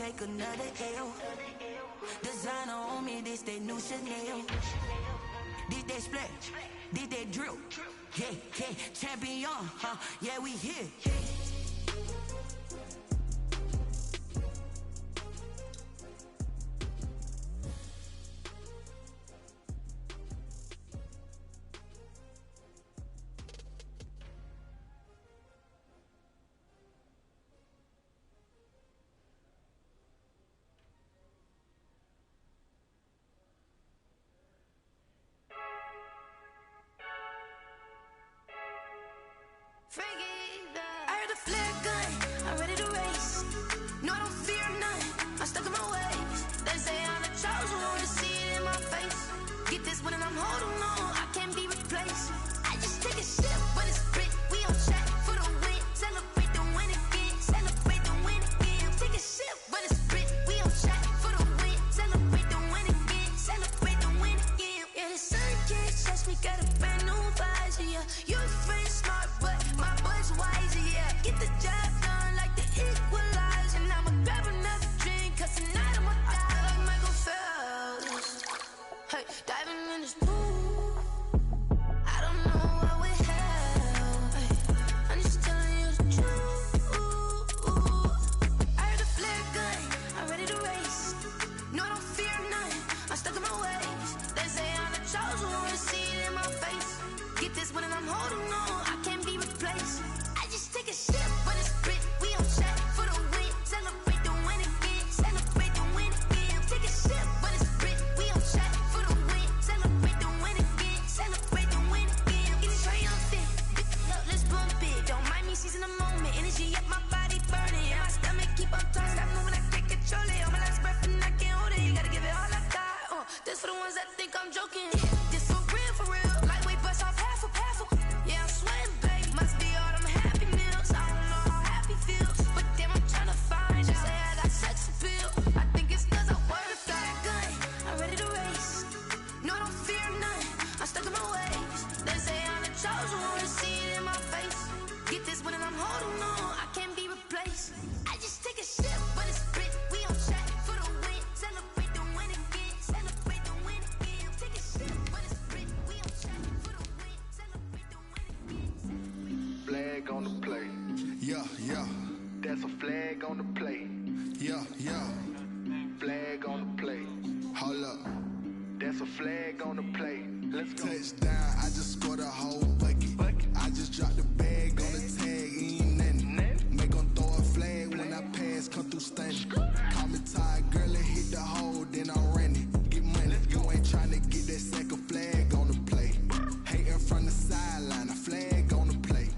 take another L. Designer on me, this that new Chanel. This that splash, this that drill. Yeah, yeah, champion, huh? Yeah, we here. I heard the flare gun, I'm ready to race. No, I don't fear none, I'm stuck in my ways. They say I'm the chosen one, to see it in my face. Get this one and I'm holding on, I can't be replaced. I just take a sip, but it's Brit, we on track for the win. Celebrate the win again, celebrate the win again. Take a sip, but it's Brit, we on track for the win. Celebrate the win again, celebrate the win again. Yeah, the sun can't touch me, got a brand new visor, yeah. You're friend smart, but my boy's wiser, yeah. Get the job done like the equalizer. Now I'ma grab another drink, cause tonight I'ma die like Michael Phelps. Hey, diving in this pool, I don't know what we have. Hey, I'm just telling you the truth. I heard the flare gun, I'm ready to race. No, I don't fear none, I'm stuck in my ways. They say I'm the chosen one, to see it in my face. Get this one and I'm holding on, I can't be replaced. I just take a sip, but it's Brit, we on track for the win. Celebrate the win again, celebrate the win again. Take a sip, but it's Brit, we on track for the win. Celebrate the win again, celebrate the win again. Get it triumphant, look, let's bump it. Don't mind me seizing the moment, energy up my body burning. And my stomach keep on turning, stop moving, I can't control it. On my last breath and I can't hold it, you gotta give it all I got. This for the ones that think I'm joking. This for real, lightweight bust off half a. Yeah, I'm sweating, babe, must be all them happy meals. I don't know how happy feels, but damn, I'm trying to find out. Say I got sex appeal, I think it's cause I wear the flag gun. I'm ready to race, no, I don't fear none, I'm stuck in my ways. They say I'm the chosen one, to see it in my face. Get this one and I'm holding on, I can't be replaced. I just take a sip, but it's Brit, we on track for the win. Celebrate the win again, celebrate the win again. Take a sip, but it's Brit, we on track for the win. Celebrate the win again. Flag on the play. Yeah, yeah. That's a flag on the play. Yeah, yeah. Flag on the play. Hold up. That's a flag on the play. Let's go. Touchdown, I just scored a whole bucket. I just dropped the bag on the tag, ain't nothing. Make 'em throw a flag when I pass, come through stunning. Call me tired, girl, and hit the hole, then I'm running. Get money, you ain't tryna get that second flag on the play. Hating from the sideline, a flag on the play.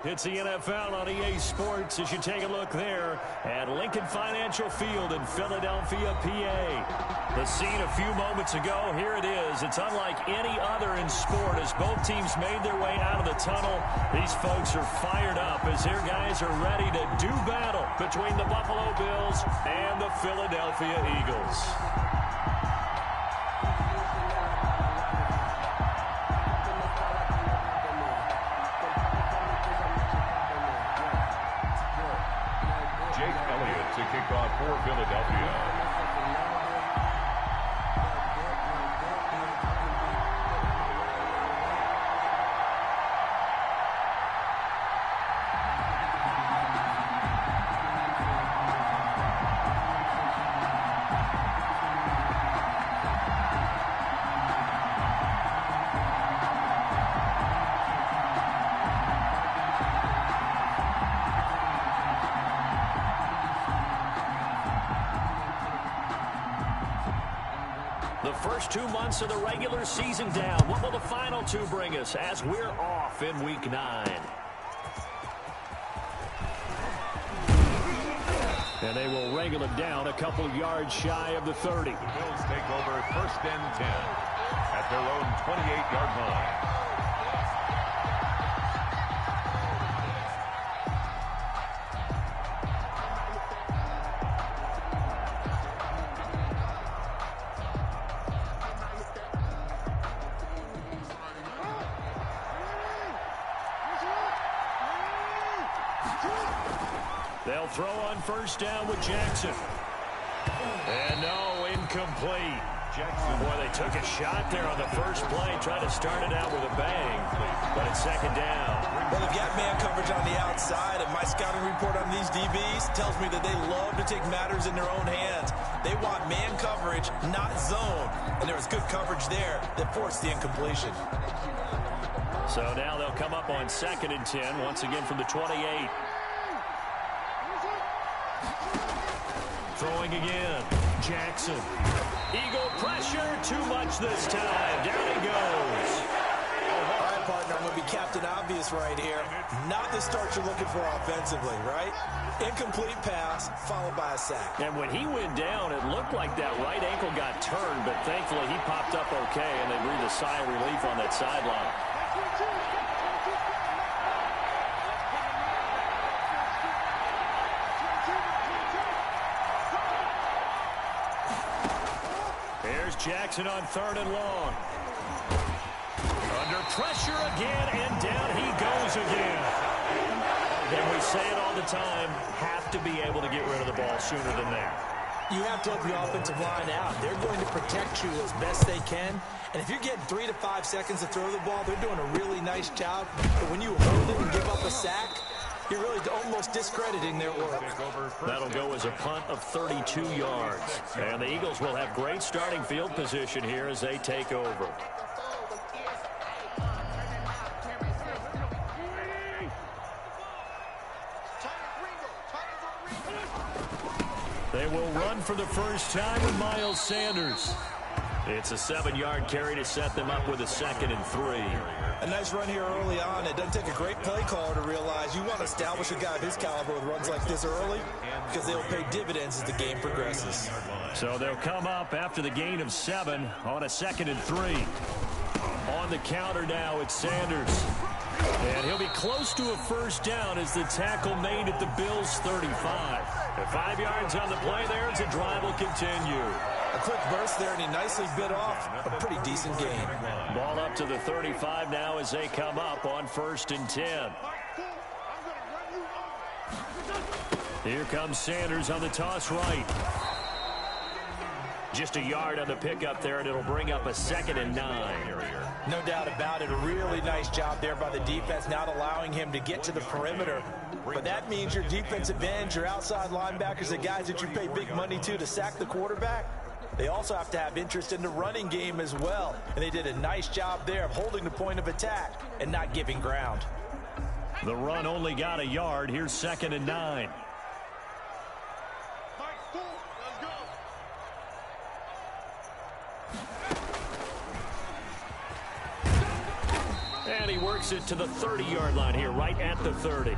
It's the NFL on EA Sports as you take a look there at Lincoln Financial Field in Philadelphia, PA. The scene a few moments ago, here it is. It's unlike any other in sport as both teams made their way out of the tunnel. These folks are fired up as their guys are ready to do battle between the Buffalo Bills and the Philadelphia Eagles. To kick off for Philadelphia. The first 2 months of the regular season down. What will the final two bring us as we're off in Week 9? And they will wrangle it down a couple yards shy of the 30. The Bills take over first and 10 at their own 28-yard line. They'll throw on first down with Jackson. And no, incomplete. Boy, they took a shot there on the first play, tried to start it out with a bang, but it's second down. Well, they've got man coverage on the outside, and my scouting report on these DBs tells me that they love to take matters in their own hands. They want man coverage, not zone, and there was good coverage there that forced the incompletion. So now they'll come up on 2nd and 10, once again from the 28. Throwing again, Jackson. Eagle pressure, too much this time. Down he goes. All right, partner, I'm going to be Captain Obvious right here. Not the start you're looking for offensively, right? Incomplete pass, followed by a sack. And when he went down, it looked like that right ankle got turned, but thankfully he popped up okay, and they breathed a sigh of relief on that sideline. Here's Jackson on 3rd and long. Under pressure again, and down he goes again. And we say it all the time, have to be able to get rid of the ball sooner than that. You have to help the offensive line out. They're going to protect you as best they can. And if you're getting 3 to 5 seconds to throw the ball, they're doing a really nice job. But when you hold it and give up a sack, you're really almost discrediting their work. That'll go as a punt of 32 yards. And the Eagles will have great starting field position here as they take over. They will run for the first time with Miles Sanders. It's a 7-yard carry to set them up with a 2nd and 3. A nice run here early on. It doesn't take a great play caller to realize you want to establish a guy of his caliber with runs like this early because they'll pay dividends as the game progresses. So they'll come up after the gain of 7 on a 2nd and 3. On the counter now, it's Sanders. And he'll be close to a first down as the tackle made at the Bills' 35. And 5 yards on the play there as the drive will continue. A quick burst there, and he nicely bit off a pretty decent gain. Ball up to the 35 now as they come up on 1st and 10. Here comes Sanders on the toss right. Just a yard on the pickup there, and it'll bring up a 2nd and 9. No doubt about it. A really nice job there by the defense, not allowing him to get to the perimeter. But that means your defensive ends, your outside linebackers, the guys that you pay big money to sack the quarterback, they also have to have interest in the running game as well. And they did a nice job there of holding the point of attack and not giving ground. The run only got a yard. Here's 2nd and 9. And he works it to the 30-yard line here, right at the 30.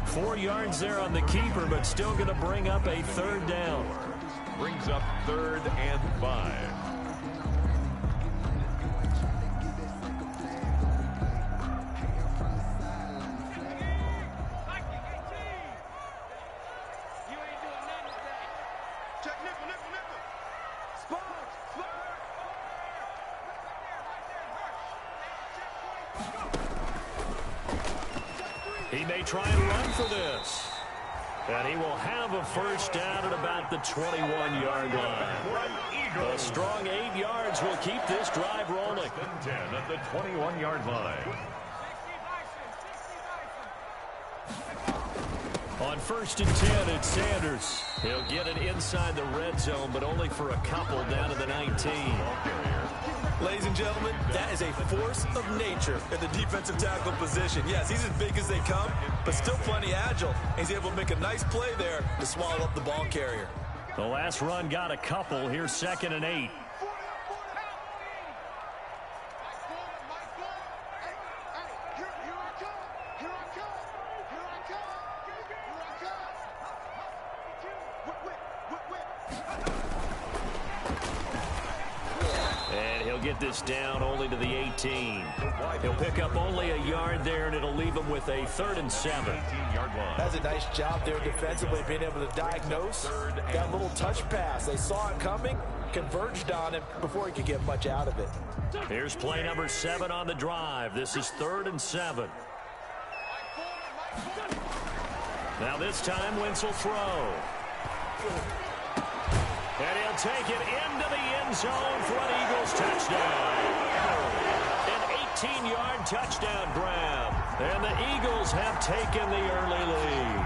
4 yards there on the keeper, but still going to bring up a 3rd down. Brings up 3rd and 5. He may try and run for this. And he will have a first down at about the 21-yard line. A strong 8 yards will keep this drive rolling. 10 at the 21-yard line. On 1st and 10, it's Sanders. He'll get it inside the red zone, but only for a couple down to the 19. Ladies and gentlemen, that is a force of nature in the defensive tackle position. Yes, he's as big as they come, but still plenty agile. He's able to make a nice play there to swallow up the ball carrier. The last run got a couple. Here's 2nd and 8. Get this down only to the 18. He'll pick up only a yard there, and it'll leave him with a 3rd and 7. That's a nice job there defensively, being able to diagnose that little touch pass. They saw it coming, converged on him before he could get much out of it. Here's play number 7 on the drive. This is 3rd and 7. Now this time, Wentz will throw. And he'll take it into the end zone for an Eagles touchdown. An 18-yard touchdown grab. And the Eagles have taken the early lead.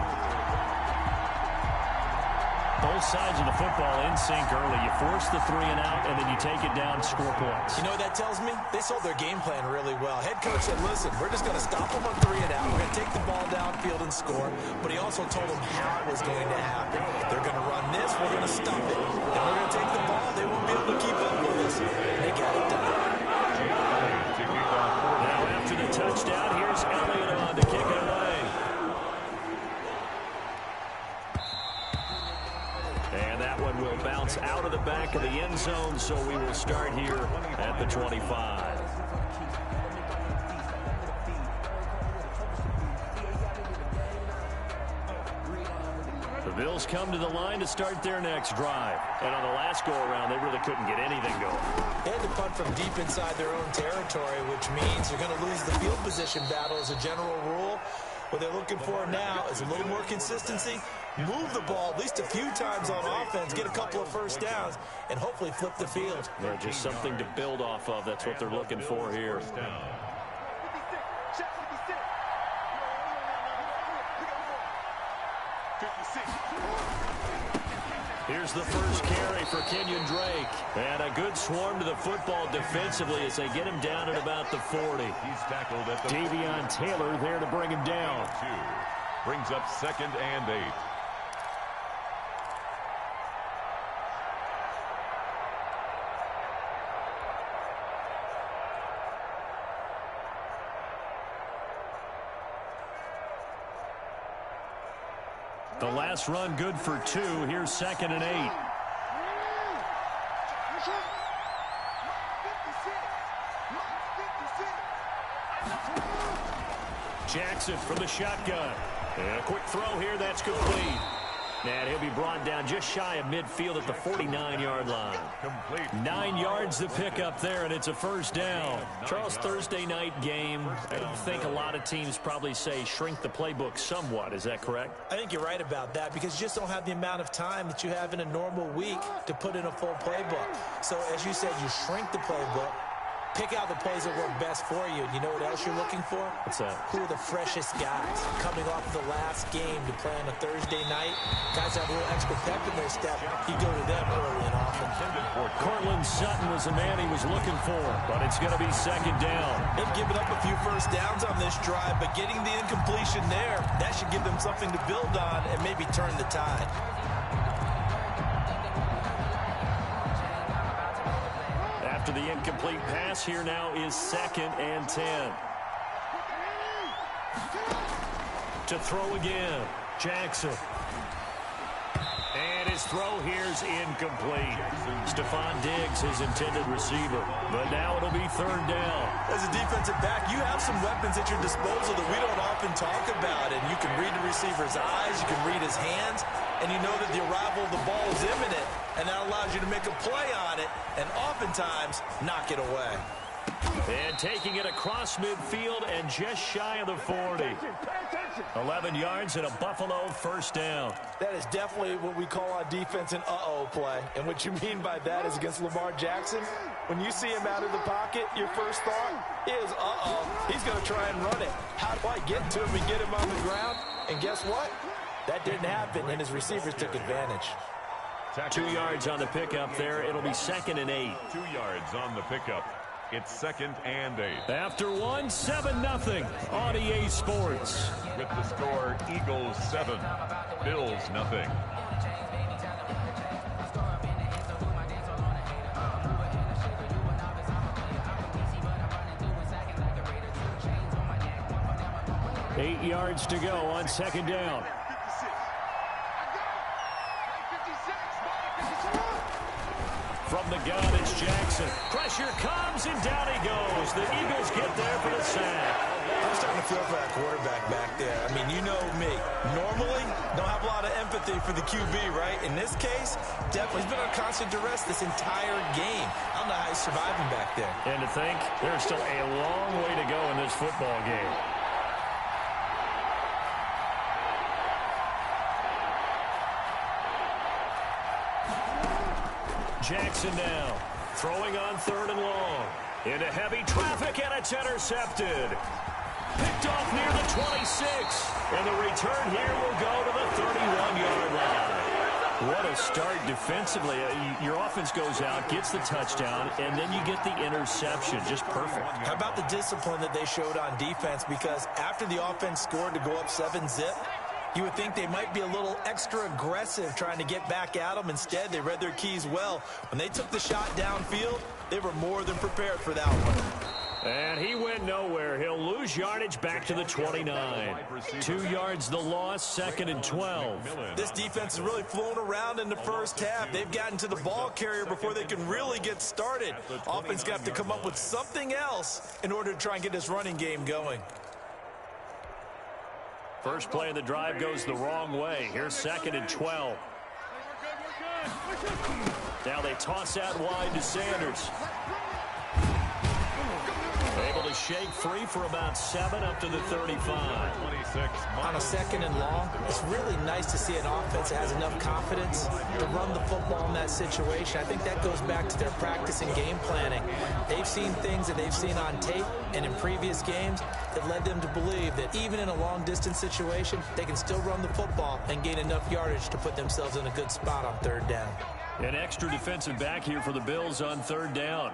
Both sides of the football in sync early. You force the 3 and out, and then you take it down, score points. You know what that tells me? They sold their game plan really well. Head coach said, listen, we're just going to stop them on 3 and out. We're going to take the ball downfield and score. But he also told them how it was going to happen. They're going to run this. We're going to stop it. And we're going to take the ball. They won't be able to keep up with us. They got it done. Now after the touchdown, here's Elliott on to kick it away. And that one will bounce out of the back of the end zone, so we will start here at the 25. The Bills come to the line to start their next drive. And on the last go-around, they really couldn't get anything going. They had to punt from deep inside their own territory, which means you're going to lose the field position battle as a general rule. What they're looking for now is a little more consistency, move the ball at least a few times on offense, get a couple of first downs, and hopefully flip the field. Yeah, just something to build off of. That's what they're looking for here. Here's the first carry for Kenyon Drake. And a good swarm to the football defensively as they get him down at about the 40. He's tackled at the Davion Taylor there to bring him down. Brings up 2nd and 8. The last run good for 2. Here's 2nd and 8. Jackson from the shotgun. And a quick throw here. That's complete. And he'll be brought down just shy of midfield at the 49-yard line. Complete. 9 yards to pick up there, and it's a first down. Charles, Thursday night game, I think a lot of teams probably say shrink the playbook somewhat. Is that correct? I think you're right about that because you just don't have the amount of time that you have in a normal week to put in a full playbook. So, as you said, you shrink the playbook. Pick out the plays that work best for you. You know what else you're looking for? What's that? Who are the freshest guys coming off of the last game to play on a Thursday night? Guys have a little extra pep in their step. You go to them early and often. Cortland Sutton was the man he was looking for, but it's going to be 2nd down. They've given up a few first downs on this drive, but getting the incompletion there, that should give them something to build on and maybe turn the tide. After the incomplete pass, here now is 2nd and 10. To throw again, Jackson. And his throw here's incomplete. Stephon Diggs, his intended receiver. But now it'll be 3rd down. As a defensive back, you have some weapons at your disposal that we don't often talk about. And you can read the receiver's eyes, you can read his hands, and you know that the arrival of the ball is imminent. And that allows you to make a play on it and oftentimes knock it away. And taking it across midfield and just shy of the 40. 11 yards and a Buffalo first down. That is definitely what we call on defense an uh-oh play. And what you mean by that is against Lamar Jackson, when you see him out of the pocket, your first thought is, uh-oh, he's going to try and run it. How do I get to him and get him on the ground? And guess what? That didn't happen, and his receivers took advantage. 2 yards on the pickup there. It'll be 2nd and 8. 2 yards on the pickup. It's 2nd and 8. After 1, 7-0 on EA Sports. With the score, Eagles 7, Bills 0. Eight yards to go on 2nd down. From the gun, it's Jackson. Pressure comes, and down he goes. The Eagles get there for the sack. I'm starting to feel for that quarterback back there. I mean, you know me. Normally, don't have a lot of empathy for the QB, right? In this case, definitely he's been on constant duress this entire game. I don't know how he's surviving back there. And to think, there's still a long way to go in this football game. Jackson now. Throwing on 3rd and long. Into heavy traffic, and it's intercepted. Picked off near the 26. And the return here will go to the 31-yard line. What a start defensively. Your offense goes out, gets the touchdown, and then you get the interception. Just perfect. How about the discipline that they showed on defense? Because after the offense scored to go up 7-zip, you would think they might be a little extra aggressive trying to get back at them. Instead, they read their keys well. When they took the shot downfield, they were more than prepared for that one. And he went nowhere. He'll lose yardage back to the 29. 2 yards the loss, 2nd and 12. This defense has really flown around in the first half. They've gotten to the ball carrier before they can really get started. Offense got to come up with something else in order to try and get this running game going. First play of the drive goes the wrong way. Here's 2nd and 12. Now they toss out wide to Sanders. Able to shake free for about 7 up to the 35. On a 2nd and long, it's really nice to see an offense that has enough confidence to run the football in that situation. I think that goes back to their practice and game planning. They've seen things that they've seen on tape and in previous games that led them to believe that even in a long-distance situation, they can still run the football and gain enough yardage to put themselves in a good spot on 3rd down. An extra defensive back here for the Bills on 3rd down.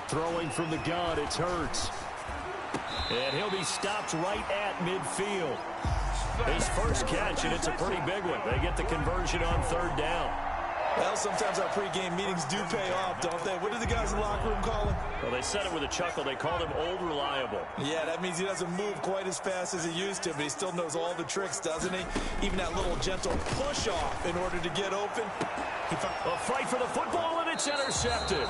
Throwing from the gun, it's Hurts. And he'll be stopped right at midfield. His first catch, and it's a pretty big one. They get the conversion on 3rd down. Well, sometimes our pregame meetings do pay off, don't they? What do the guys in the locker room call him? Well, they said it with a chuckle. They called him Old Reliable. Yeah, that means he doesn't move quite as fast as he used to, but he still knows all the tricks, doesn't he? Even that little gentle push-off in order to get open. A fight for the football, and it's intercepted.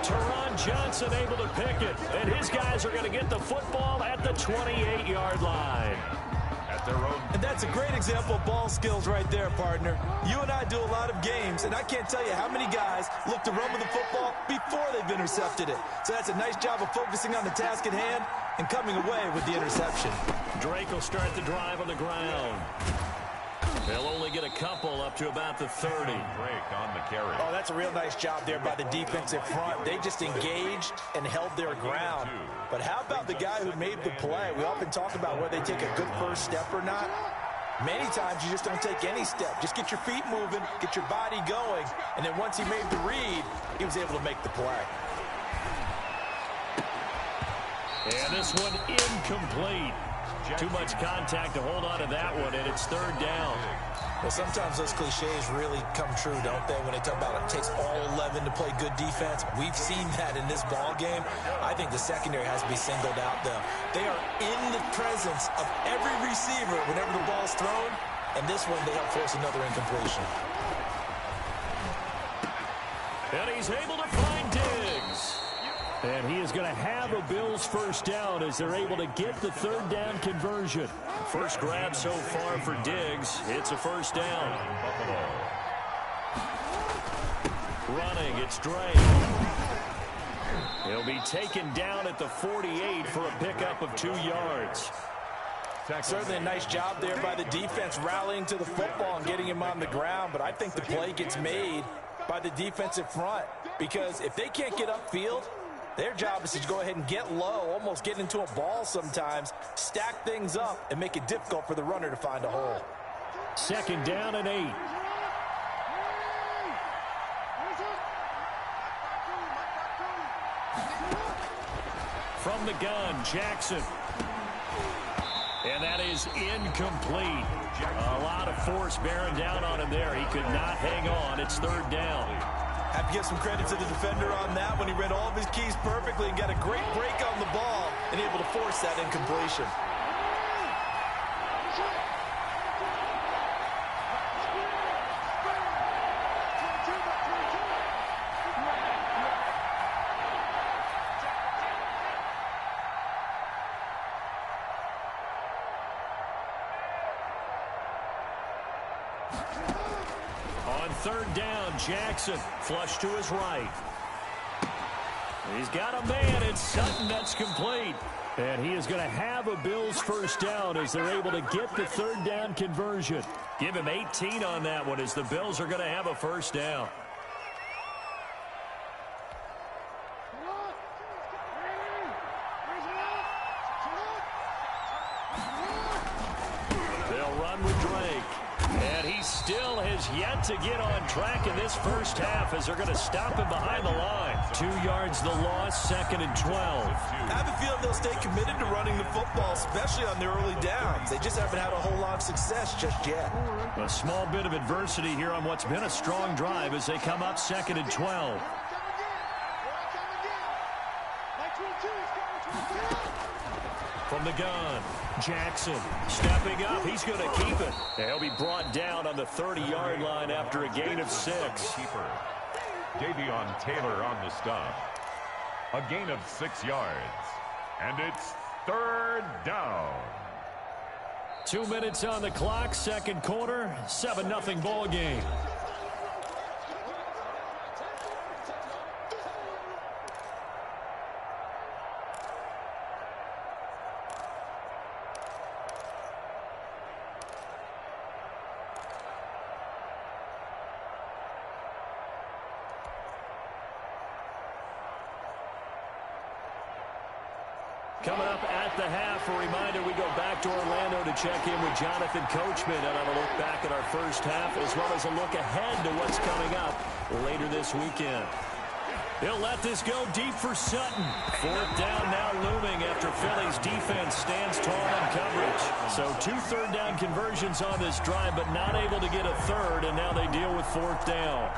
Teron Johnson able to pick it, and his guys are going to get the football at the 28-yard line. At their own. And that's a great example of ball skills right there, partner. You and I do a lot of games, and I can't tell you how many guys look to run with the football before they've intercepted it. So that's a nice job of focusing on the task at hand and coming away with the interception. Drake will start the drive on the ground. They'll only get a couple up to about the 30. Drake on the carry. Oh, that's a real nice job there by the defensive front. They just engaged and held their ground. But how about the guy who made the play? We often talk about whether they take a good first step or not. Many times you just don't take any step. Just get your feet moving, get your body going, and then once he made the read, he was able to make the play. And this one incomplete. Too much contact to hold on to that one, and it's 3rd down. Well, sometimes those cliches really come true, don't they? When they talk about it takes all 11 to play good defense. We've seen that in this ball game. I think the secondary has to be singled out, though. They are in the presence of every receiver whenever the ball's thrown, and this one they help force another incompletion. And he's able to find Diggs. And he is going to have a Bills first down as they're able to get the 3rd down conversion. First grab so far for Diggs. It's a first down. Running, it's Drake. He'll be taken down at the 48 for a pickup of 2 yards. Certainly a nice job there by the defense rallying to the football and getting him on the ground, but I think the play gets made by the defensive front because if they can't get upfield, their job is to go ahead and get low, almost get into a ball sometimes, stack things up, and make it difficult for the runner to find a hole. 2nd down and 8. From the gun, Jackson. And that is incomplete. A lot of force bearing down on him there. He could not hang on. It's 3rd down. Have to give some credit to the defender on that when he read all of his keys perfectly and got a great break on the ball and able to force that incompletion. On 3rd down, Jackson flush to his right. He's got a man. It's Sutton. That's complete. And he is going to have a Bills first down as they're able to get the third down conversion. Give him 18 on that one as the Bills are going to have a first down. They'll run with Drake. And he still has yet to get on track in this first half as they're going to stop him behind the line. 2 yards the loss, 2nd and 12. I have a feeling they'll stay committed to running the football, especially on their early downs. They just haven't had a whole lot of success just yet. A small bit of adversity here on what's been a strong drive as they come up 2nd and 12. From the gun, Jackson stepping up. He's going to keep it. And he'll be brought down on the 30-yard line after a gain of 6. Keeper Davion Taylor on the stop. A gain of 6 yards. And it's 3rd down. 2 minutes on the clock, second quarter, 7-0 ball game. Coming up at the half, a reminder, we go back to Orlando to check in with Jonathan Coachman and have a look back at our first half as well as a look ahead to what's coming up later this weekend. He'll let this go deep for Sutton. 4th down now looming after Philly's defense stands tall in coverage. So 2 third-down conversions on this drive, but not able to get a third, and now they deal with 4th down.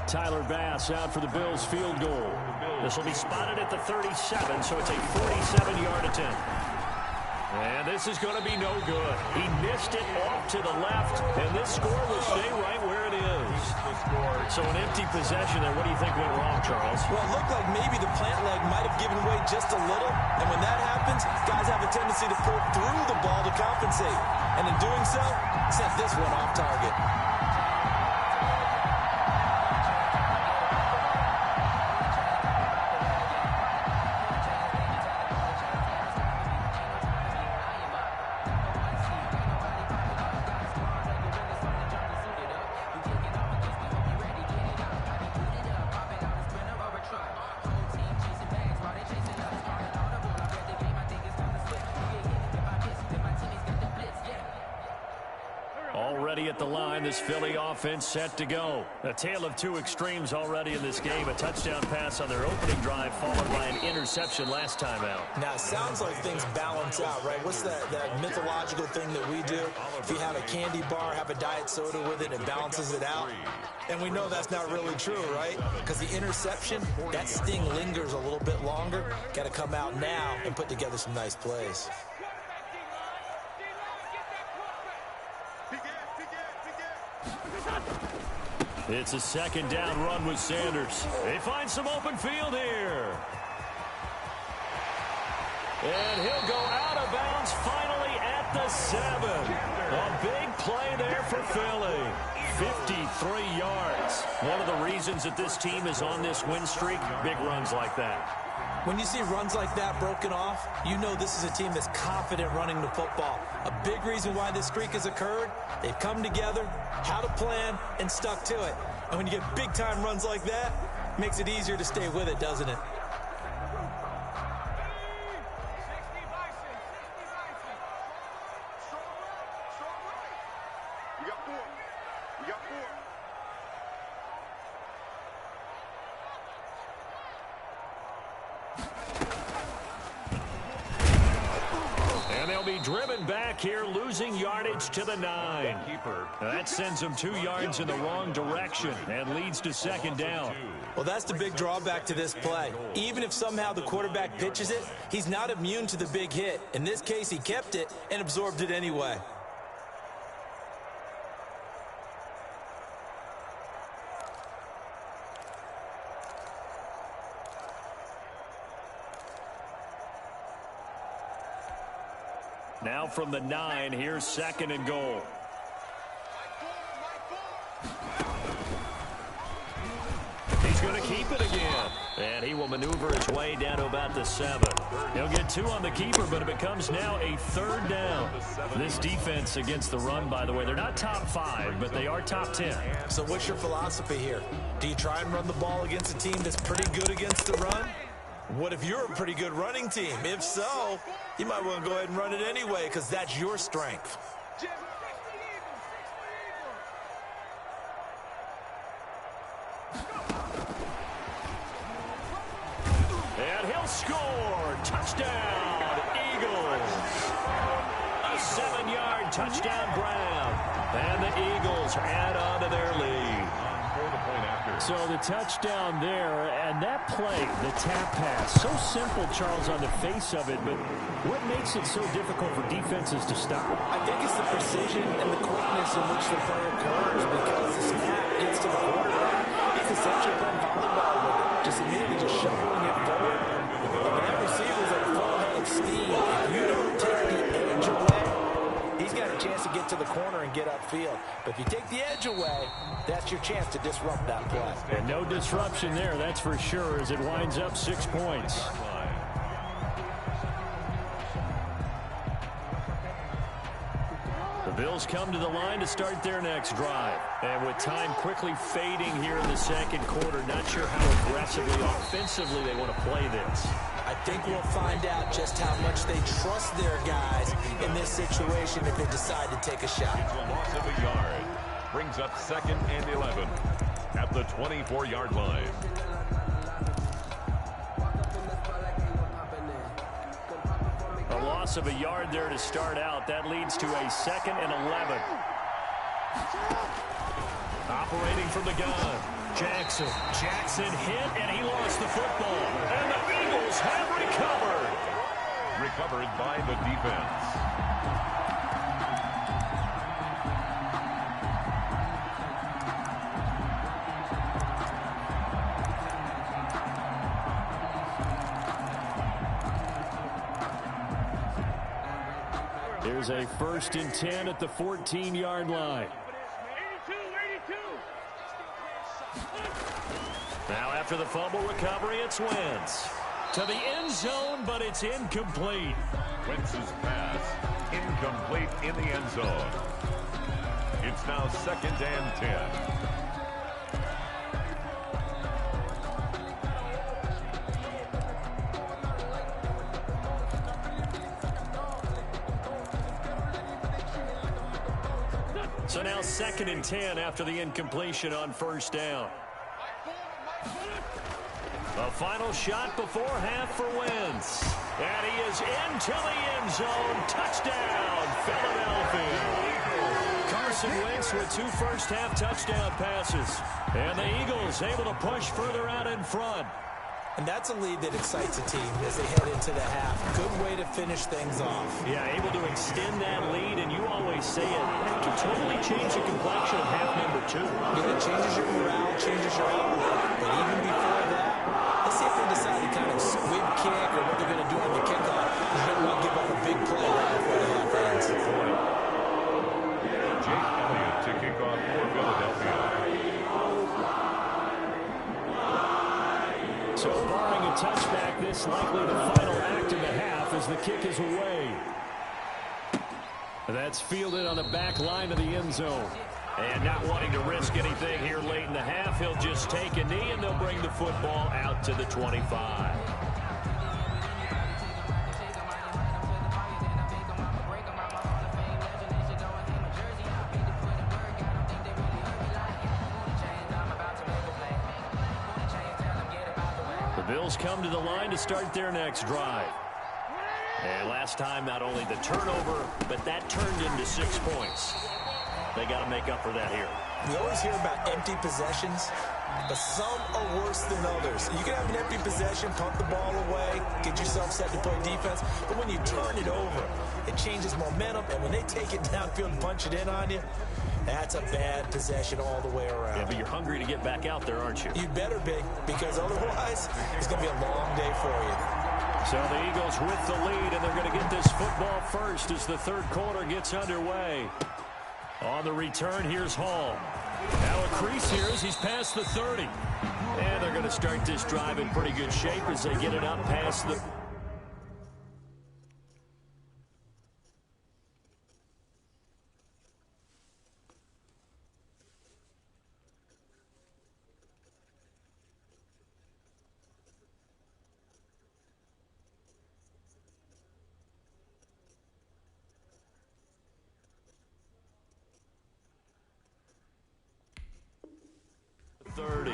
Tyler Bass out for the Bills field goal. This will be spotted at the 37, so it's a 47-yard attempt. And this is going to be no good. He missed it off to the left, and this score will stay right where it is. So an empty possession there. What do you think went wrong, Charles? Well, it looked like maybe the plant leg might have given way just a little, and when that happens, guys have a tendency to pull through the ball to compensate. And in doing so, sent this one off target. Already at the line, this Philly offense set to go. A tale of 2 extremes already in this game. A touchdown pass on their opening drive, followed by an interception last time out. Now, it sounds like things balance out, right? What's that mythological thing that we do? If you have a candy bar, have a diet soda with it, it balances it out. And we know that's not really true, right? Because the interception, that sting lingers a little bit longer. Got to come out now and put together some nice plays. It's a 2nd down run with Sanders. They find some open field here. And he'll go out of bounds finally at the 7. A big play there for Philly. 53 yards. One of the reasons that this team is on this win streak, big runs like that. When you see runs like that broken off, you know this is a team that's confident running the football. A big reason why this streak has occurred, they've come together, had a plan, and stuck to it. And when you get big-time runs like that, it makes it easier to stay with it, doesn't it? Driven back here, losing yardage to the 9. That sends them 2 yards in the wrong direction and leads to 2nd down. Well, that's the big drawback to this play. Even if somehow the quarterback pitches it, he's not immune to the big hit. In this case, he kept it and absorbed it anyway. Now from the 9, here's 2nd and goal. He's going to keep it again. And he will maneuver his way down to about the 7. He'll get 2 on the keeper, but it becomes now a 3rd down. This defense against the run, by the way, they're not top 5, but they are top 10. So what's your philosophy here? Do you try and run the ball against a team that's pretty good against the run? What if you're a pretty good running team? If so, you might want to go ahead and run it anyway because that's your strength. And he'll score. Touchdown, Eagles. A 7-yard touchdown, Brown. And the Eagles add on to their lead. So the touchdown there, and that play, the tap pass, so simple, Charles, on the face of it, but what makes it so difficult for defenses to stop? I think it's the precision and the quickness in which the play occurs because the snap gets to the quarterback. He's essentially playing volleyball with it, just immediately just shoveling it forward. And that receiver's at full head of steam. If you don't take the edge away, he's got a chance to get to the corner and get upfield. But if you take the edge away, that's your chance to disrupt that play. And no disruption there, that's for sure, as it winds up 6 points. The Bills come to the line to start their next drive. And with time quickly fading here in the 2nd quarter, not sure how aggressively, offensively they want to play this. I think we'll find out just how much they trust their guys in this situation if they decide to take a shot. Loss of a yard. Brings up 2nd and 11 at the 24-yard line. A loss of a yard there to start out. That leads to a 2nd and 11. Operating from the gun. Jackson hit, and he lost the football. And the Eagles have recovered. Recovered by the defense. Here's a 1st and 10 at the 14-yard line. Now after the fumble recovery, it's Wentz. To the end zone, but it's incomplete. Wentz's pass incomplete in the end zone. It's now 2nd and 10. So now 2nd and 10 after the incompletion on 1st down. A final shot before half for Wentz. And he is into the end zone. Touchdown, Philadelphia. Carson Wentz with 2 first-half touchdown passes. And the Eagles able to push further out in front. And that's a lead that excites a team as they head into the half. Good way to finish things off. Yeah, able to extend that lead, and you always say it can totally change the complexion of half number 2. Yeah, it changes your morale, changes your outlook. But even before that, let's see if they decide to kind of squib kick or what they're going to do on the kickoff. They're going to give up a big play right before the half ends. Jake Elliott to kick off for Philadelphia. So barring a touchback, this likely the final act of the half as the kick is away. That's fielded on the back line of the end zone. And not wanting to risk anything here late in the half, he'll just take a knee and they'll bring the football out to the 25. Bills come to the line to start their next drive. And last time, not only the turnover, but that turned into 6 points. They got to make up for that here. We always hear about empty possessions, but some are worse than others. You can have an empty possession, pump the ball away, get yourself set to play defense, but when you turn it over, it changes momentum, and when they take it downfield and punch it in on you, that's a bad possession all the way around. Yeah, but you're hungry to get back out there, aren't you? You better be, because otherwise, it's going to be a long day for you. So the Eagles with the lead, and they're going to get this football first as the third quarter gets underway. On the return, here's Hall. Now a crease here as he's past the 30. And they're going to start this drive in pretty good shape as they get it up past the...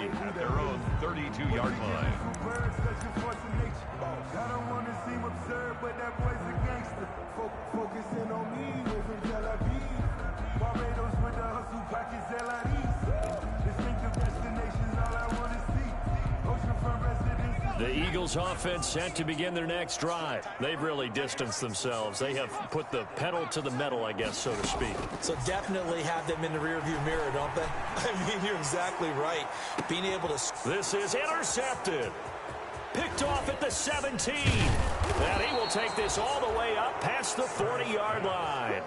at their own 32-yard line. I don't want to seem absurd, but that boy's a gangster. Focusing on me, way from Tel Aviv. Barbados with the hustle pockets, LIDs. Distinctive destinations, all I want to see. Oceanfront residences. The Eagles offense set to begin their next drive. They've really distanced themselves. They have put the pedal to the metal, I guess, so to speak. So definitely have them in the rearview mirror, don't they? I mean, you're exactly right. Being able to... This is intercepted. Picked off at the 17. And he will take this all the way up past the 40-yard line.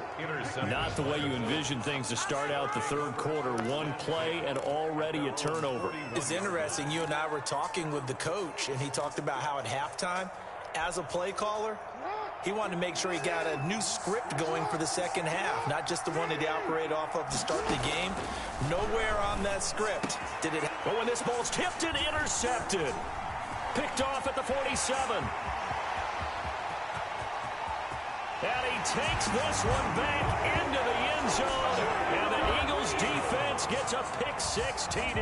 Not the way you envision things to start out the third quarter. One play and already a turnover. It's interesting. You and I were talking with the coach, and he talked about how at halftime, as a play caller, he wanted to make sure he got a new script going for the second half, not just the one that he operated off of to start the game. Nowhere on that script did it. But when this ball's tipped and intercepted. Picked off at the 47. And he takes this one back into the end zone. And the Eagles defense gets a pick-6 TD.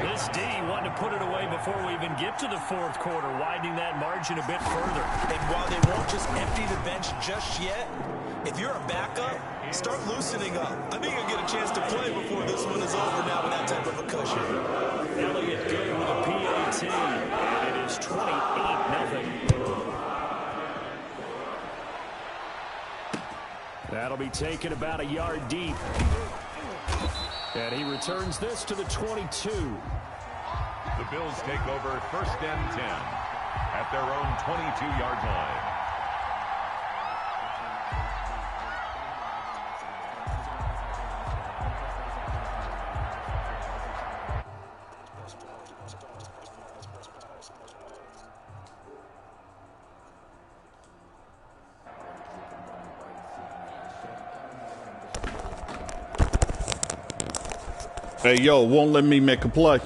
This D wanted to put it away before we even get to the fourth quarter, widening that margin a bit further. And while they won't just empty the bench just yet, if you're a backup, start loosening up. I think you'll get a chance to play before this one is over now with that type of a cushion. Elliott good with a PAT, and it is 28-0. That'll be taken about a yard deep. And he returns this to the 22. The Bills take over first and 10 at their own 22-yard line. Hey, yo, won't let me make a play.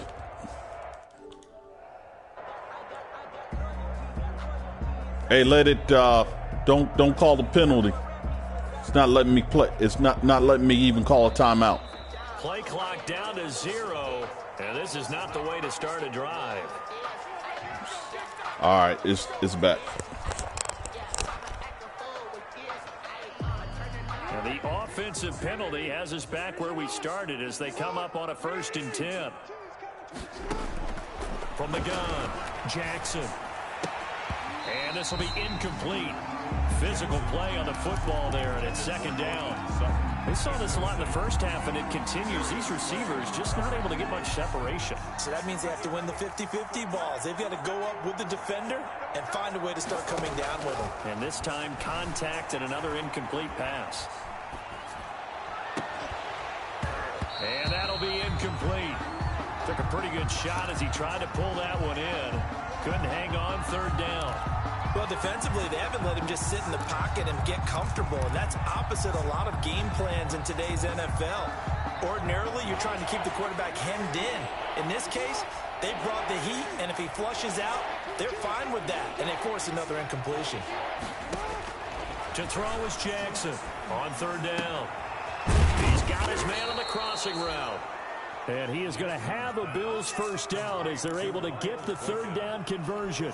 Hey, let it, don't call the penalty. It's not letting me play. It's not letting me even call a timeout. Play clock down to 0, and this is not the way to start a drive. All right, it's back. And the offensive penalty has us back where we started as they come up on a 1st and 10. From the gun, Jackson. And this will be incomplete. Physical play on the football there, and it's 2nd down. We saw this a lot in the first half, and it continues. These receivers just not able to get much separation. So that means they have to win the 50-50 balls. They've got to go up with the defender and find a way to start coming down with them. And this time, contact and another incomplete pass. And that'll be incomplete. Took a pretty good shot as he tried to pull that one in. Couldn't hang on 3rd down. Well, defensively, they haven't let him just sit in the pocket and get comfortable, and that's opposite a lot of game plans in today's NFL. Ordinarily, you're trying to keep the quarterback hemmed in. In this case, they brought the heat, and if he flushes out, they're fine with that, and they force another incompletion. To throw is Jackson on 3rd down. He's got his man on the crossing route. And he is going to have a Bills 1st down as they're able to get the 3rd down conversion.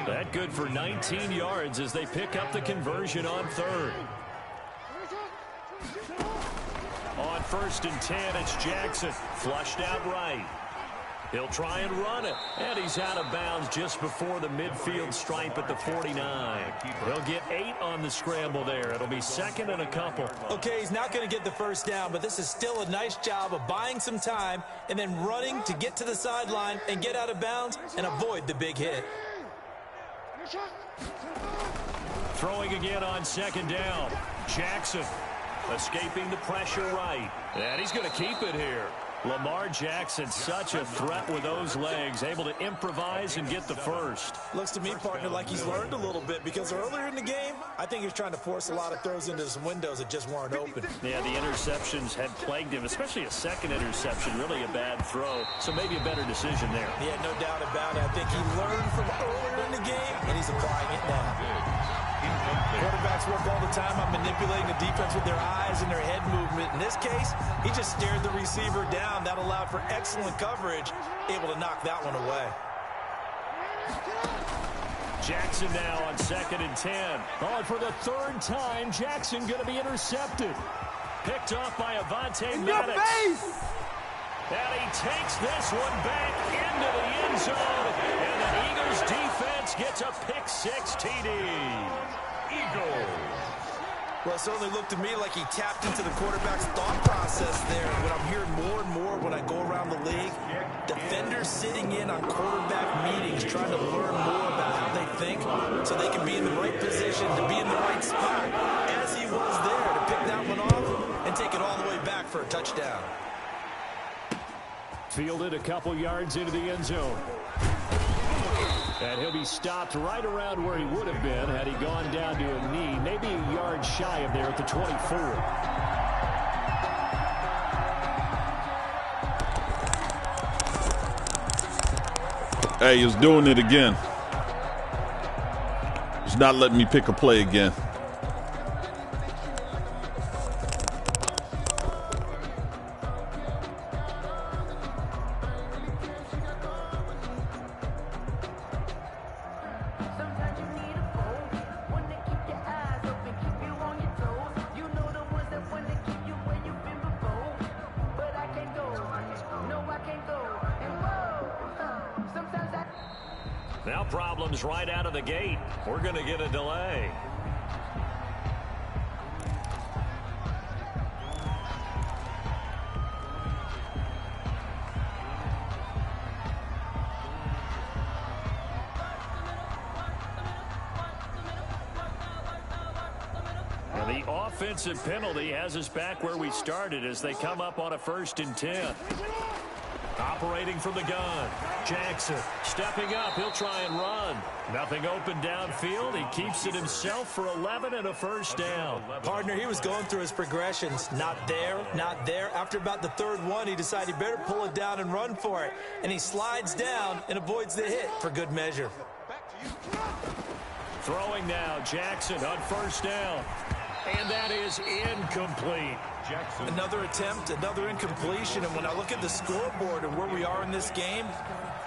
That good for 19 yards as they pick up the conversion on 3rd. On 1st and 10, it's Jackson. Flushed out right. He'll try and run it, and he's out of bounds just before the midfield stripe at the 49. He'll get 8 on the scramble there. It'll be second and a couple. Okay, he's not going to get the first down, but this is still a nice job of buying some time and then running to get to the sideline and get out of bounds and avoid the big hit. Throwing again on second down. Jackson escaping the pressure right. And he's going to keep it here. Lamar Jackson, such a threat with those legs, able to improvise and get the first. Looks to me, partner, like he's learned a little bit because earlier in the game, I think he was trying to force a lot of throws into some windows that just weren't open. Yeah, the interceptions had plagued him, especially a second interception, really a bad throw. So maybe a better decision there. Yeah, no doubt about it. I think he learned from earlier in the game, and he's applying it now. Quarterbacks work all the time on manipulating the defense with their eyes and their head movement. In this case, he just stared the receiver down. That allowed for excellent coverage, able to knock that one away. Jackson now on second and 10. Oh, and for the third time, Jackson going to be intercepted. Picked off by Avonte Maddox. And he takes this one back into the end zone. And the Eagles defense gets a pick-6 TD. Eagles. Well, it certainly looked to me like he tapped into the quarterback's thought process there. What I'm hearing more and more when I go around the league, defenders sitting in on quarterback meetings trying to learn more about how they think so they can be in the right position to be in the right spot, as he was there to pick that one off and take it all the way back for a touchdown. Fielded a couple yards into the end zone. And he'll be stopped right around where he would have been had he gone down to a knee, maybe a yard shy of there at the 24. Hey, he's doing it again. He's not letting me pick a play again. Now problems right out of the gate. We're going to get a delay. And the offensive penalty has us back where we started as they come up on a 1st and 10. Operating from the gun. Jackson stepping up. He'll try and run. Nothing open downfield. He keeps it himself for 11 and a first down. Partner, he was going through his progressions. Not there, not there. After about the 3rd one, he decided he better pull it down and run for it. And he slides down and avoids the hit for good measure. Throwing now. Jackson on 1st down. And that is incomplete. Jackson. Another attempt, another incompletion, and when I look at the scoreboard and where we are in this game,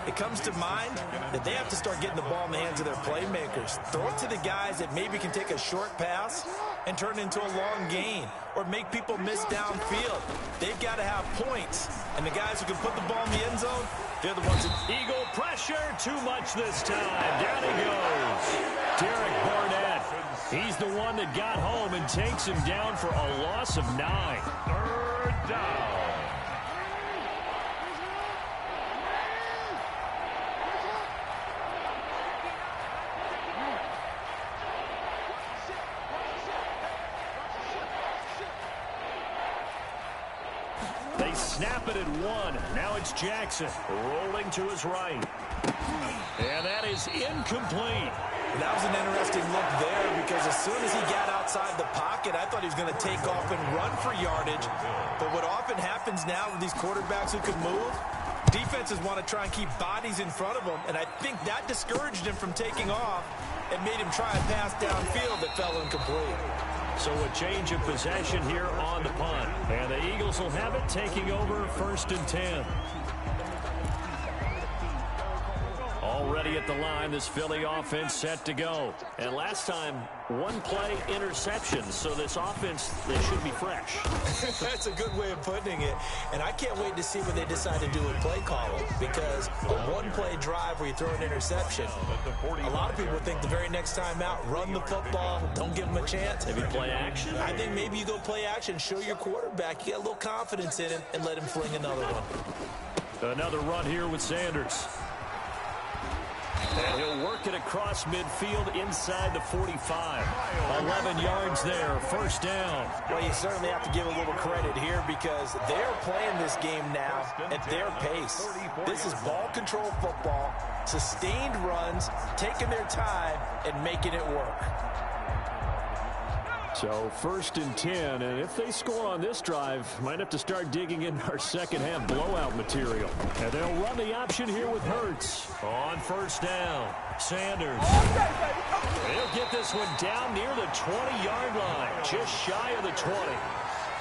it comes to mind that they have to start getting the ball in the hands of their playmakers. Throw it to the guys that maybe can take a short pass and turn it into a long gain or make people miss downfield. They've got to have points, and the guys who can put the ball in the end zone, they're the ones that... Eagle pressure, too much this time. Down he goes. Derek Barnett. He's the one that got home and takes him down for a loss of 9. 3rd down. They snap it at 1. Now it's Jackson rolling to his right. And that is incomplete. That was an interesting look there because as soon as he got outside the pocket, I thought he was going to take off and run for yardage. But what often happens now with these quarterbacks who can move, defenses want to try and keep bodies in front of them, and I think that discouraged him from taking off and made him try a pass downfield that fell incomplete. So a change of possession here on the punt. And the Eagles will have it, taking over 1st and 10. Already at the line, this Philly offense set to go. And last time, one play interception. So this offense, they should be fresh. That's a good way of putting it. And I can't wait to see what they decide to do with play calling. Because a one-play drive where you throw an interception, a lot of people think the very next time out, run the football, don't give them a chance. Maybe play action? I think maybe you go play action, show your quarterback you got a little confidence in him, and let him fling another one. Another run here with Sanders. And he'll work it across midfield inside the 45. 11 yards there, first down. Well, you certainly have to give a little credit here because they're playing this game now at their pace. This is ball control football, sustained runs, taking their time, and making it work. So first and 10, and if they score on this drive, might have to start digging in our second half blowout material. And they'll run the option here with Hurts. On first down, Sanders. They'll get this one down near the 20-yard line, just shy of the 20.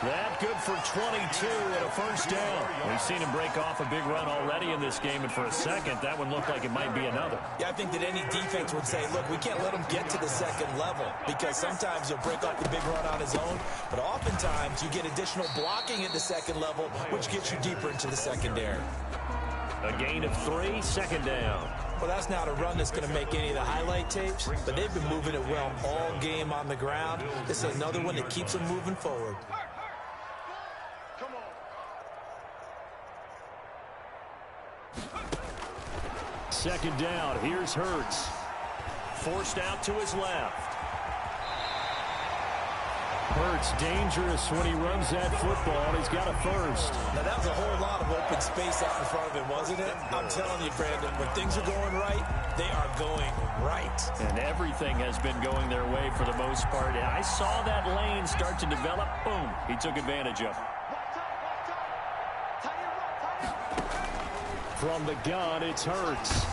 That good for 22 and a first down. We've seen him break off a big run already in this game, and for a second, that one looked like it might be another. Yeah, I think that any defense would say, look, we can't let him get to the second level because sometimes he'll break off the big run on his own, but oftentimes you get additional blocking at the second level, which gets you deeper into the secondary. A gain of 3, second down. Well, that's not a run that's going to make any of the highlight tapes, but they've been moving it well all game on the ground. This is another one that keeps them moving forward. Second down, here's Hurts. Forced out to his left. Hurts dangerous when he runs that football, and he's got a first. Now, that was a whole lot of open space out in front of him, wasn't it? I'm telling you, Brandon, when things are going right, they are going right. And everything has been going their way for the most part. And I saw that lane start to develop. Boom, he took advantage of it. From the gun, it's Hurts.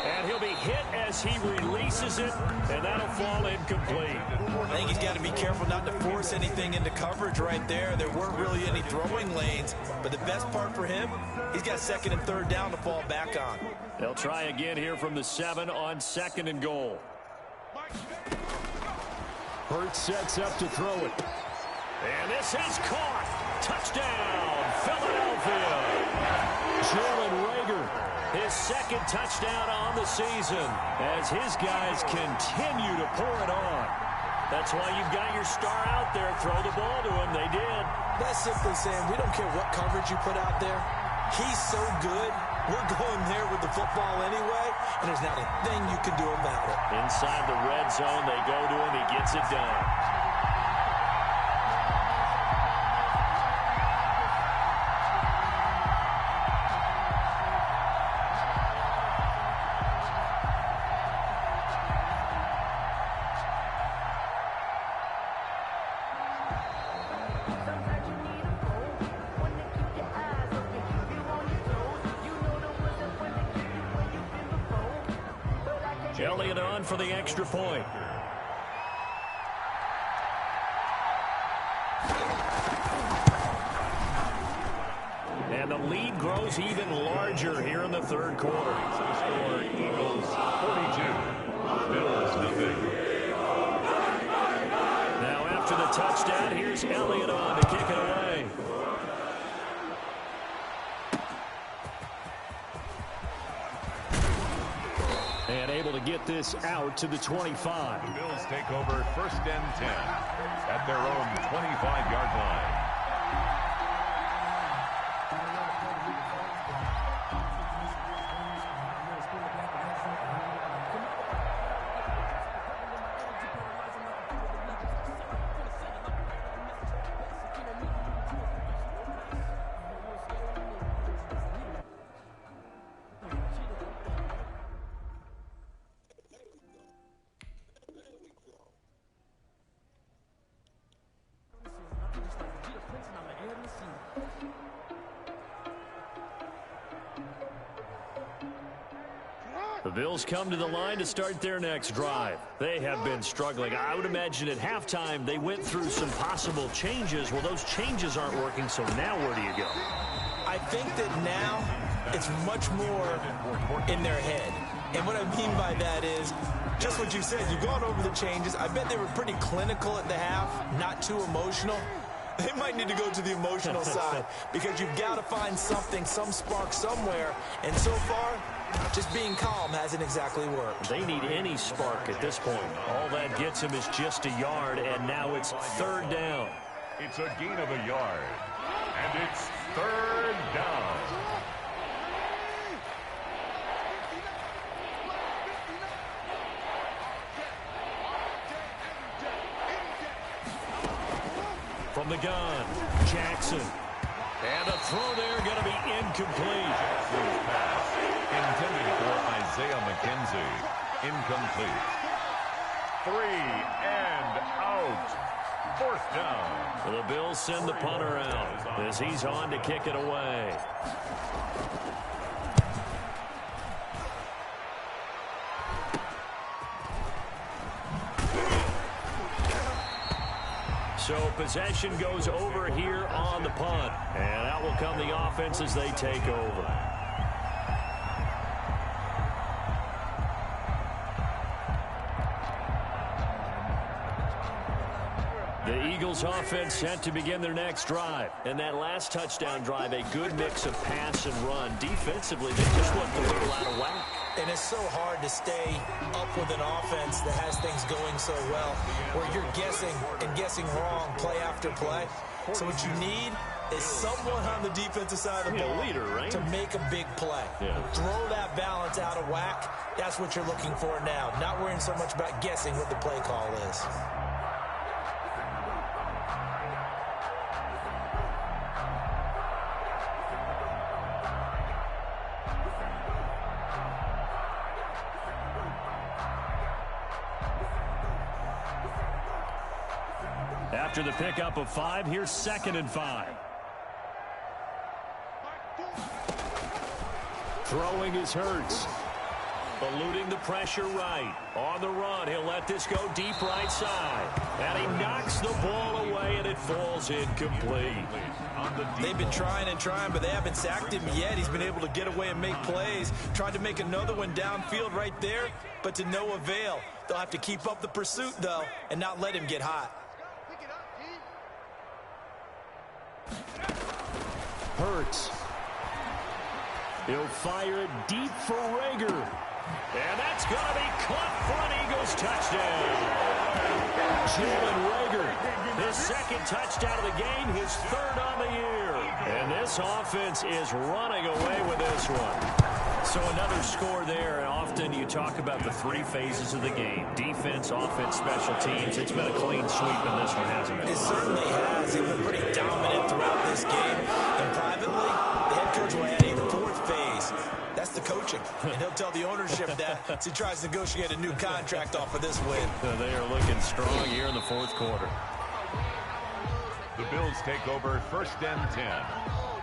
And he'll be hit as he releases it, and that'll fall incomplete. I think he's got to be careful not to force anything into coverage right there. There weren't really any throwing lanes, but the best part for him, he's got second and third down to fall back on. They'll try again here from the 7 on second and goal. Hurts sets up to throw it. And this is caught. Touchdown, Philadelphia. Jalen Reagor, his second touchdown on the season as his guys continue to pour it on. That's why you've got your star out there. Throw the ball to him. They did. That's simply saying we don't care what coverage you put out there. He's so good. We're going there with the football anyway, and there's not a thing you can do about it. Inside the red zone, they go to him. He gets it done. Elliott on for the extra point. And the lead grows even larger here in the third quarter. Score Eagles 42, Bills nothing. Now after the touchdown, here's Elliott on to kick it away. And able to get this out to the 25. The Bills take over first and 10 at their own 25-yard line. The Bills come to the line to start their next drive. They have been struggling. I would imagine at halftime they went through some possible changes. Well, those changes aren't working, so now where do you go? I think that now it's much more in their head. And what I mean by that is, just what you said, you've gone over the changes. I bet they were pretty clinical at the half, not too emotional. They might need to go to the emotional side because you've got to find something, some spark somewhere. And so far, just being calm hasn't exactly worked. They need any spark at this point. All that gets them is just a yard, and now it's 3rd down. It's a gain of a yard, and it's 3rd down. From the gun, Jackson. And a throw there going to be incomplete. Jackson's pass intended for Isaiah McKenzie. Incomplete. 3 and out. 4th down. The Bills send the punter out as he's on to kick it away. So possession goes over here on the punt. And out will come the offense as they take over. The Eagles offense set to begin their next drive. And that last touchdown drive, a good mix of pass and run. Defensively, they just looked a little out of whack. And it's so hard to stay up with an offense that has things going so well, where you're guessing and guessing wrong play after play. So what you need is someone on the defensive side of the ball to make a big play. Throw that balance out of whack. That's what you're looking for now. Not worrying so much about guessing what the play call is. After the pickup of 5, here's 2nd and 5. Throwing is Hurts. Eluding the pressure right. On the run, he'll let this go deep right side. And he knocks the ball away, and it falls incomplete. They've been trying and trying, but they haven't sacked him yet. He's been able to get away and make plays. Tried to make another one downfield right there, but to no avail. They'll have to keep up the pursuit, though, and not let him get hot. Hurts. He'll fire it deep for Rager. And that's going to be caught for an Eagles touchdown. Jalen Rager, his 2nd touchdown of the game, his 3rd on the year. And this offense is running away with this one. So another score there, and often you talk about the 3 phases of the game. Defense, offense, special teams. It's been a clean sweep in this one, hasn't it? It certainly has. They've been pretty dominant throughout this game. And privately, the head coach will add a 4th phase. That's the coaching. And he'll tell the ownership that as he tries to negotiate a new contract off of this win. They are looking strong here in the 4th quarter. The Bills take over 1st and 10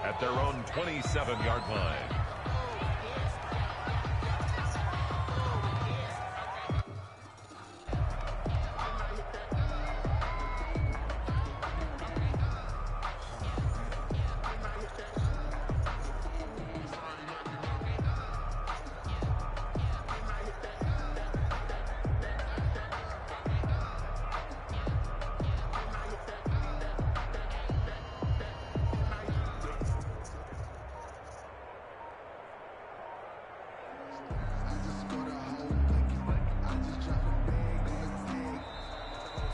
at their own 27-yard line.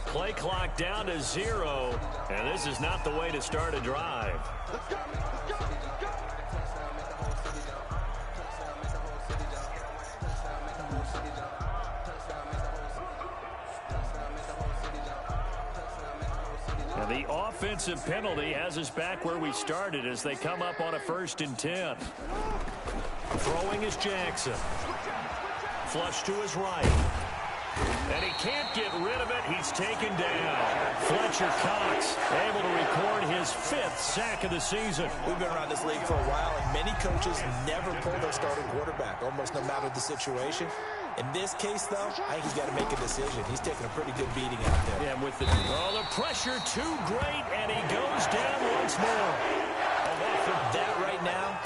Play clock down to 0, and this is not the way to start a drive. And the offensive penalty has us back where we started as they come up on a 1st and 10. Throwing is Jackson. Flush to his right. And he can't get rid of it. He's taken down. Fletcher Cox able to record his 5th sack of the season. We've been around this league for a while, and many coaches never pull their starting quarterback, almost no matter the situation. In this case, though, I think he's got to make a decision. He's taking a pretty good beating out there. Yeah, with the pressure too great, and he goes down once more. That right now,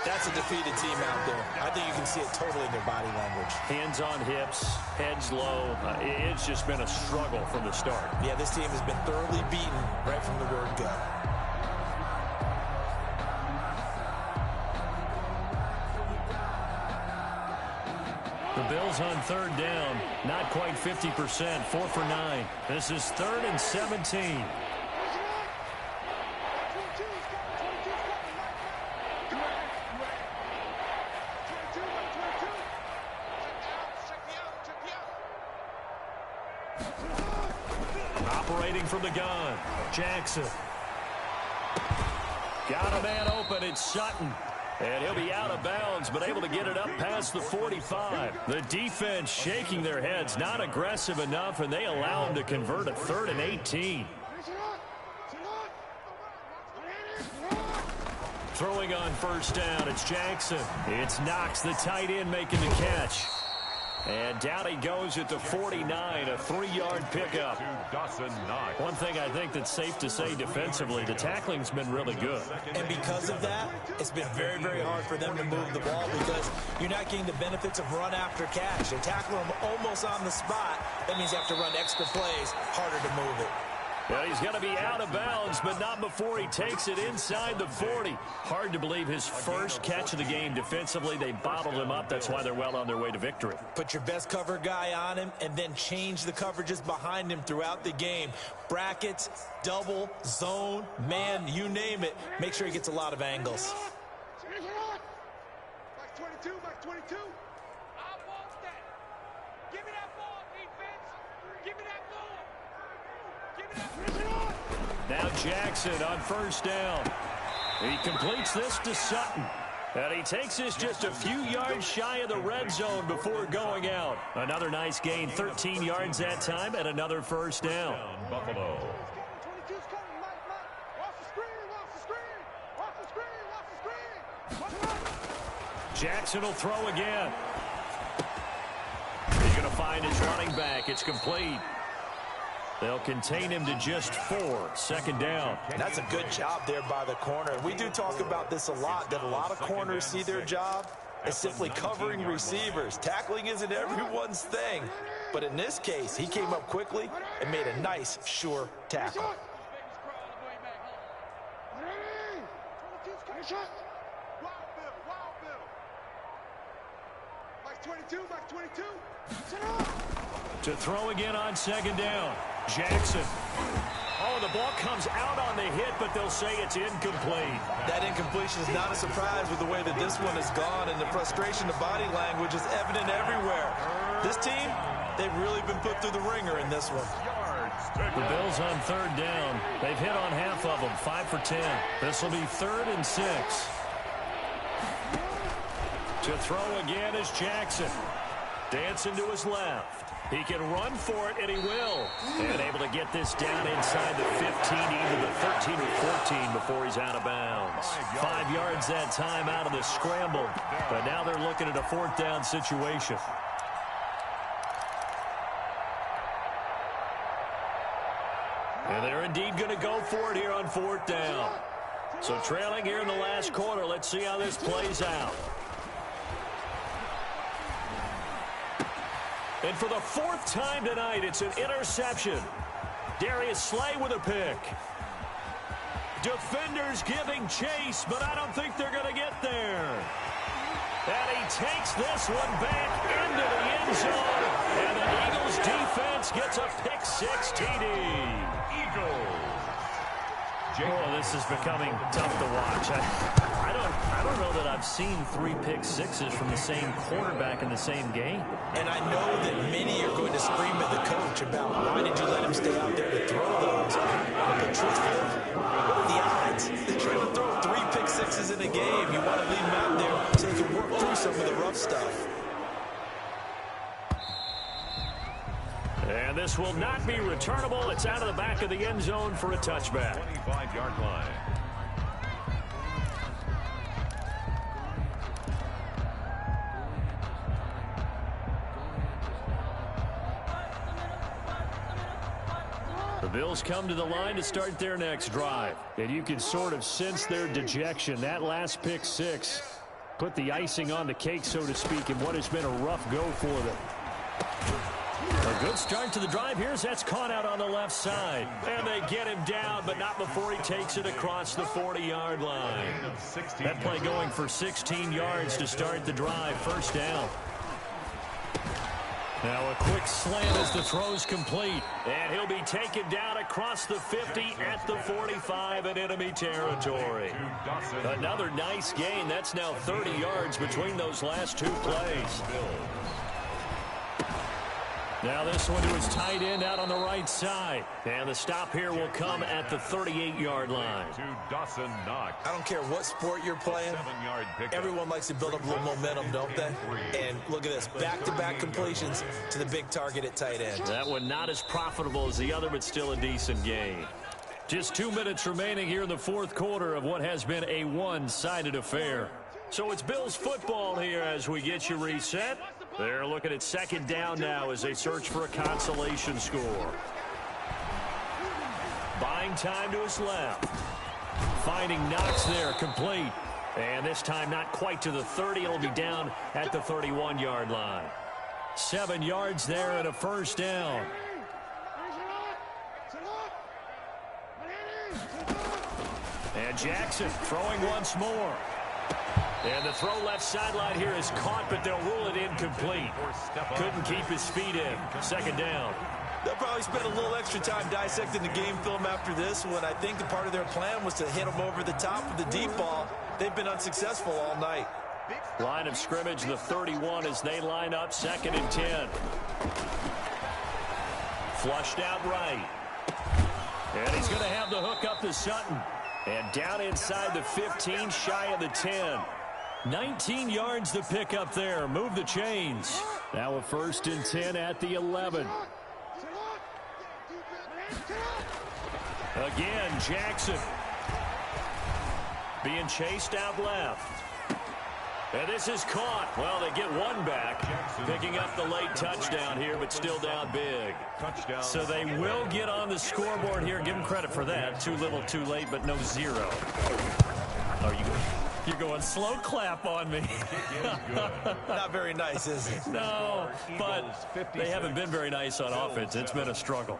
That's a defeated team out there. I think you can see it totally in their body language. Hands on hips, heads low. It's just been a struggle from the start. Yeah, this team has been thoroughly beaten right from the word go. The Bills on third down, not quite 50%, 4 for 9. This is 3rd and 17. Operating from the gun, Jackson. Got a man open, it's Sutton. And he'll be out of bounds, but able to get it up past the 45. The defense shaking their heads, not aggressive enough, and they allow him to convert a 3rd and 18. Throwing on first down, it's Jackson. It's Knox, the tight end, making the catch. And down he goes at the 49, a 3-yard pickup. One thing I think that's safe to say defensively, the tackling's been really good. And because of that, it's been very, very hard for them to move the ball because you're not getting the benefits of run after catch. They tackle them almost on the spot. That means you have to run extra plays, harder to move it. Well, he's going to be out of bounds, but not before he takes it inside the 40. Hard to believe his first catch of the game defensively. They bottled him up. That's why they're well on their way to victory. Put your best cover guy on him and then change the coverages behind him throughout the game. Brackets, double, zone, man, you name it. Make sure he gets a lot of angles. Back 22, back 22. I want that. Give me that ball, defense. Give me that ball. Now Jackson on first down. He completes this to Sutton. And he takes this just a few yards shy of the red zone before going out. Another nice gain, 13 yards that time, and another first down. Buffalo. Jackson will throw again. He's going to find his running back. It's complete. They'll contain him to just 4. 2nd down. And that's a good job there by the corner. We do talk about this a lot, that a lot of corners see their job as simply covering receivers. Tackling isn't everyone's thing. But in this case, he came up quickly and made a nice, sure tackle. Back 22, back 22. To throw again on 2nd down. Jackson. Oh, the ball comes out on the hit, but they'll say it's incomplete. That incompletion is not a surprise with the way that this one has gone, and the frustration of body language is evident everywhere. This team, they've really been put through the ringer in this one. The Bills on 3rd down. They've hit on half of them, 5 for 10. This will be 3rd and 6. To throw again is Jackson. Dancing to his left. He can run for it, and he will. And able to get this down inside the 15, either the 13 or 14 before he's out of bounds. 5 yards that time out of the scramble. But now they're looking at a 4th down situation. And they're indeed going to go for it here on 4th down. So trailing here in the last quarter. Let's see how this plays out. And for the 4th time tonight, it's an interception. Darius Slay with a pick. Defenders giving chase, but I don't think they're going to get there. And he takes this one back into the end zone. And the Eagles defense gets a pick 6 TD. Eagles. Oh, this is becoming tough to watch. I don't know that I've seen 3 pick sixes from the same quarterback in the same game. And I know that many are going to scream at the coach about why did you let him stay out there to throw those. But truthfully, what are the odds that you're going to throw 3 pick sixes in a game? You want to leave him out there so he can work through some of the rough stuff. And this will not be returnable. It's out of the back of the end zone for a touchback. 25-yard line. The Bills come to the line to start their next drive. And you can sort of sense their dejection. That last pick 6 put the icing on the cake, so to speak, in what has been a rough go for them. A good start to the drive. Here's that's caught out on the left side. And they get him down, but not before he takes it across the 40-yard line. That play going for 16 yards to start the drive. First down. Now a quick slant as the throw's complete. And he'll be taken down across the 50 at the 45 in enemy territory. Another nice gain. That's now 30 yards between those last two plays. Now this one to his tight end out on the right side. And the stop here will come at the 38-yard line. I don't care what sport you're playing. Everyone likes to build up a little momentum, don't they? And look at this. Back-to-back completions to the big target at tight end. That one not as profitable as the other, but still a decent gain. Just 2 minutes remaining here in the fourth quarter of what has been a one-sided affair. So it's Bills football here as we get you reset. They're looking at second down now as they search for a consolation score. Buying time to his left. Finding Knox there, complete. And this time not quite to the 30. It'll be down at the 31-yard line. 7 yards there and a first down. And Jackson throwing once more. And the throw left sideline here is caught, but they'll rule it incomplete. Couldn't keep his feet in. Second down. They'll probably spend a little extra time dissecting the game film after this one. I think the part of their plan was to hit them over the top with the deep ball. They've been unsuccessful all night. Line of scrimmage, the 31 as they line up, 2nd and 10. Flushed out right. And he's going to have the hook up to Sutton. And down inside the 15, shy of the 10. 19 yards to pick up there. Move the chains. Now a 1st and 10 at the 11. Again, Jackson. Being chased out left. And this is caught. Well, they get one back. Picking up the late touchdown here, but still down big. So they will get on the scoreboard here. Give them credit for that. Too little, too late, but no zero. You're going slow clap on me. Not very nice, is it? No, but they haven't been very nice on offense. It's been a struggle.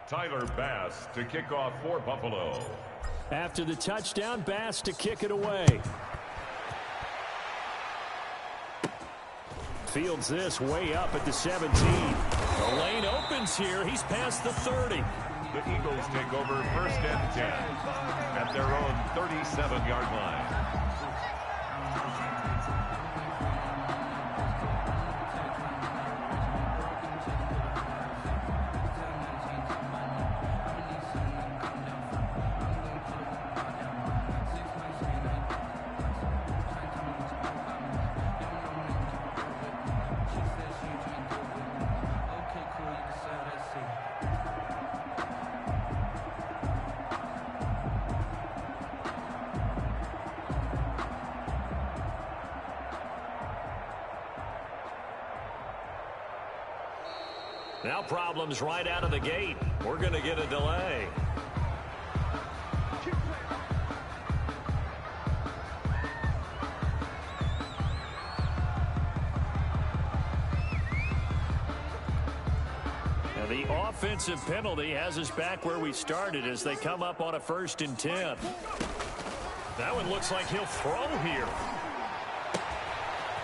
Tyler Bass to kick off for Buffalo. After the touchdown, Bass to kick it away. Fields this way up at the 17. The lane opens here. He's past the 30. The Eagles take over 1st and 10 at their own 37-yard line. Now problems right out of the gate. We're going to get a delay. Now the offensive penalty has us back where we started as they come up on a 1st and 10. That one looks like he'll throw here.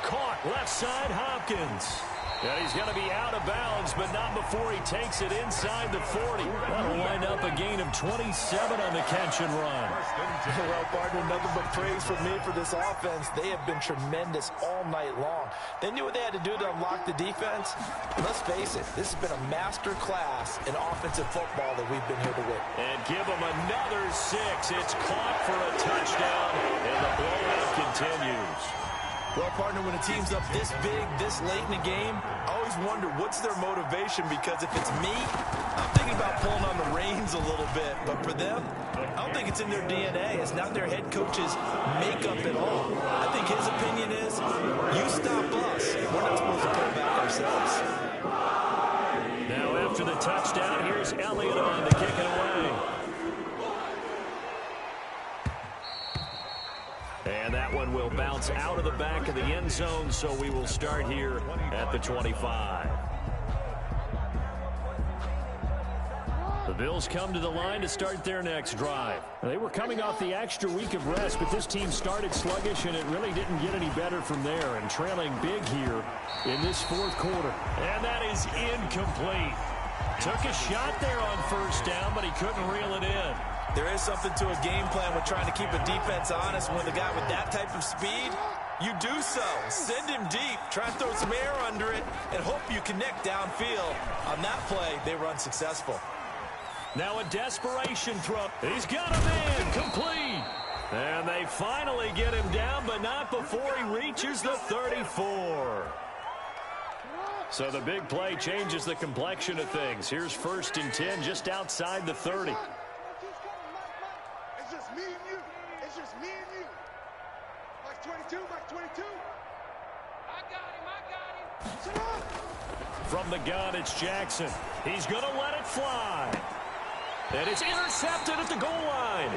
Caught left side, Hopkins. And he's going to be out of bounds, but not before he takes it inside the 40. That'll wind up a gain of 27 on the catch and run. Well, partner, nothing but praise from me for this offense. They have been tremendous all night long. They knew what they had to do to unlock the defense. Let's face it, this has been a master class in offensive football that we've been here to win. And give them another 6. It's caught for a touchdown, and the blowout continues. Well, partner, when a team's up this big, this late in the game, I always wonder what's their motivation, because if it's me, I'm thinking about pulling on the reins a little bit. But for them, I don't think it's in their DNA. It's not their head coach's makeup at all. I think his opinion is, you stop us. We're not supposed to pull back ourselves. Now after the touchdown, here's Elliott on to kick it away. And that one will bounce out of the back of the end zone, so we will start here at the 25. The Bills come to the line to start their next drive. They were coming off the extra week of rest, but this team started sluggish, and it really didn't get any better from there, and trailing big here in this fourth quarter. And that is incomplete. Took a shot there on first down, but he couldn't reel it in. There is something to a game plan with trying to keep a defense honest. When the guy with that type of speed, you do so. Send him deep. Try and throw some air under it and hope you connect downfield. On that play, they were unsuccessful. Now a desperation throw. He's got a man complete. And they finally get him down, but not before he reaches the 34. So the big play changes the complexion of things. Here's 1st and 10 just outside the 30. It's just me and you. It's just me and you. Mike 22, Mike 22. I got him. From the gun, it's Jackson. He's going to let it fly. And it's intercepted at the goal line.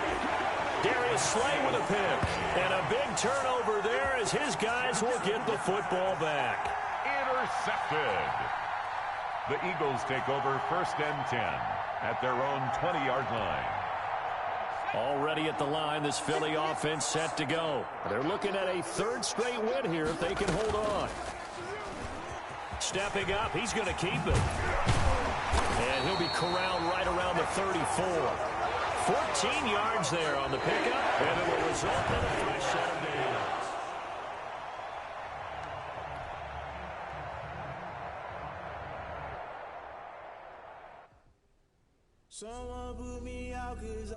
Darius Slay with a pick. And a big turnover there as his guys will get the football back. Intercepted. The Eagles take over 1st and 10 at their own 20-yard line. Already at the line, this Philly offense set to go. They're looking at a 3rd straight win here if they can hold on. Stepping up, he's going to keep it. And he'll be corralled right around the 34. 14 yards there on the pickup, and it will result in a fresh set of downs. Someone put me out 'cause